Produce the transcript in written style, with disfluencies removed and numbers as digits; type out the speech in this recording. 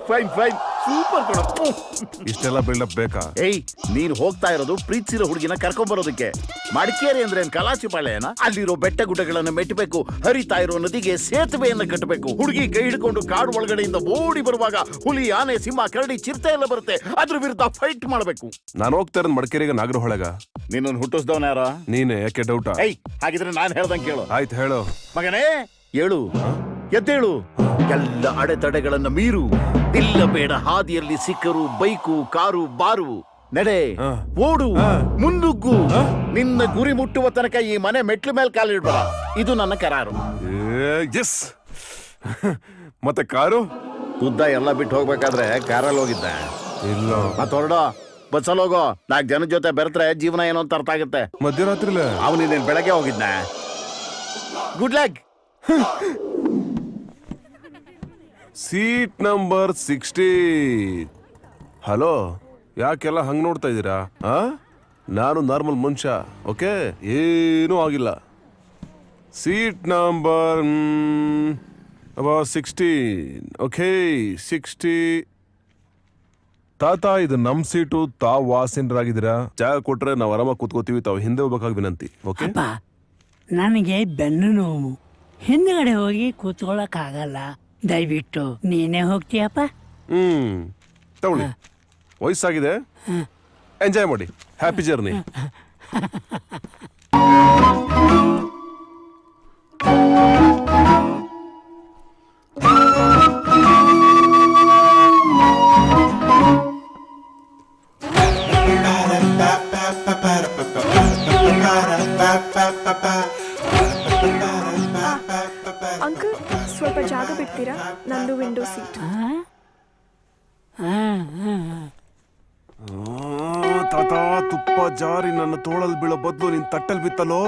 Fine fine super ಕೊಡು. ಇಷ್ಟೆಲ್ಲ build up ಬೇಕಾ? ನೀನ್ ಹೋಗ್ತಾ ಇರೋದು ಪ್ರೀತಿಸಿರೋ ಹುಡುಗಿನ ಕರ್ಕೊಂಡ್ ಬರೋದಕ್ಕೆ. ಮಡಿಕೇರಿ ಅಂದ್ರೆ ಏನ್ ಕಲಾಚಿಪಾಳ್ಯನ? ಅಲ್ಲಿರೋ ಬೆಟ್ಟ ಗುಡ್ಡಗಳನ್ನ ಮೆಟ್ಟಬೇಕು, ಹರಿತಾ ಇರೋ ನದಿಗೆ ಸೇತುವೆಯನ್ನ ಕಟ್ಟಬೇಕು. ಹುಡುಗಿ ಕೈ ಹಿಡ್ಕೊಂಡು ಕಾಡು ಒಳಗಡೆಯಿಂದ ಓಡಿ ಬರುವಾಗ ಹುಲಿ, ಆನೆ, ಸಿಂಹ, ಕರಡಿ, ಚಿರತೆ ಎಲ್ಲ ಬರುತ್ತೆ. ಅದ್ರ ವಿರುದ್ಧ ಫೈಟ್ ಮಾಡ್ಬೇಕು. ನಾನು ಹೋಗ್ತಾ ಇರೋದು ಮಡಿಕೇರಿಗೆ, ನಾಗರಹೊಳೆಗ. ನಿನ್ನ ಹುಟ್ಟಿಸ್ದವನ ಯಾರ? ನೀನೆ. ಯಾಕೆ ಡೌಟಾ? ಹಾಗಿದ್ರೆ ನಾನ್ ಹೇಳ್ದಂಗೆ ಕೇಳು. ಆಯ್ತು ಹೇಳು. ಮಗನೇ ಏಳು, ಎದ್ದೇಳು. ಎಲ್ಲ ಅಡೆತಡೆಗಳನ್ನ ಮೀರು. ಇಲ್ಲ ಬೇಡ ಹಾದಿಯಲ್ಲಿ ಸಿಕ್ಕರು ಬೈಕು, ಕಾರು, ಬಾರು. ನಡೆ, ಓಡು, ಮುನ್ನುಗ್ಗು. ನಿನ್ನ ಗುರಿ ಮುಟ್ಟುವ ತನಕ ಈ ಮನೆ ಮೆಟ್ಲು ಮೇಲೆ ಕಾಲಿಡ್ಬೇಡ. ಇದು ನನ್ನ ಕರಾರು. ಎಸ್. ಮತ್ತೆ ಕಾರು? ಉದ್ದ ಎಲ್ಲ ಬಿಟ್ಟು ಹೋಗ್ಬೇಕಾದ್ರೆ ಕಾರಲ್ಲಿ ಹೋಗಿದ್ದೆ. ಇಲ್ಲ ಮತ್ತ ಹೊರಡ ಬಸ್ಸಲ್ಲಿ ಹೋಗೋ. 4 ಜನದ ಜೊತೆ ಬೆರೆತ್ರೆ ಜೀವನ ಏನೋ ಅಂತ ಅರ್ಥ ಆಗುತ್ತೆ. ಮಧ್ಯರಾತ್ರಿಲೇ? ಅವನಿದೇನು ಬೆಳಗ್ಗೆ ಹೋಗಿದ್ನ. Good luck. Seat number 60. Hello, ಯಾಕೆಲ್ಲ ಹಂಗ್ ನೋಡ್ತಾ ಇದ್ದೀರಾ? ನಾನು ನಾರ್ಮಲ್ ಮನುಷ್ಯ, ಓಕೆ? ಏನೂ ಆಗಿಲ್ಲ. Seat number 16. ಓಕೆ, 60. ತಾತ, ಇದು ನಮ್ ಸೀಟು. ತಾವು ವಾಸಿನರಾಗಿದ್ದೀರಾ. ಜಾಗ ಕೊಟ್ರೆ ನಾವು ಆರಾಮಾಗಿ ಕೂತ್ಕೋತೀವಿ. ತಾವು ಹಿಂದೆ ಹೋಗ್ಬೇಕಾಗಿ ವಿನಂತಿ. ಓಕೆ? ನನಗೆ ಬೆನ್ನು ನೋವು, ಹಿಂದ್ಗಡೆ ಹೋಗಿ ಕೂತ್ಕೊಳ್ಳೋಕ್ಕಾಗಲ್ಲ. ದಯವಿಟ್ಟು ನೀನೇ ಹೋಗ್ತೀಯಪ್ಪ. ತಗೊಳ್ಳಿ, ವಯಸ್ಸಾಗಿದೆ, ಎಂಜಾಯ್ ಮಾಡಿ. Happy journey. ಅಂಕಲ್, ಸ್ವಲ್ಪ ಜಾಗ ಬಿಡ್ತೀರಾ? ನಂದು ವಿಂಡೋ ಸೀಟ್. ತಾತ, ತುಪ್ಪ ಜಾರಿ ನನ್ನ ತೋಳಲ್ ಬೀಳೋ ಬದಲು ನಿನ್ ತಟ್ಟಲ್ ಬಿತ್ತಲೋ.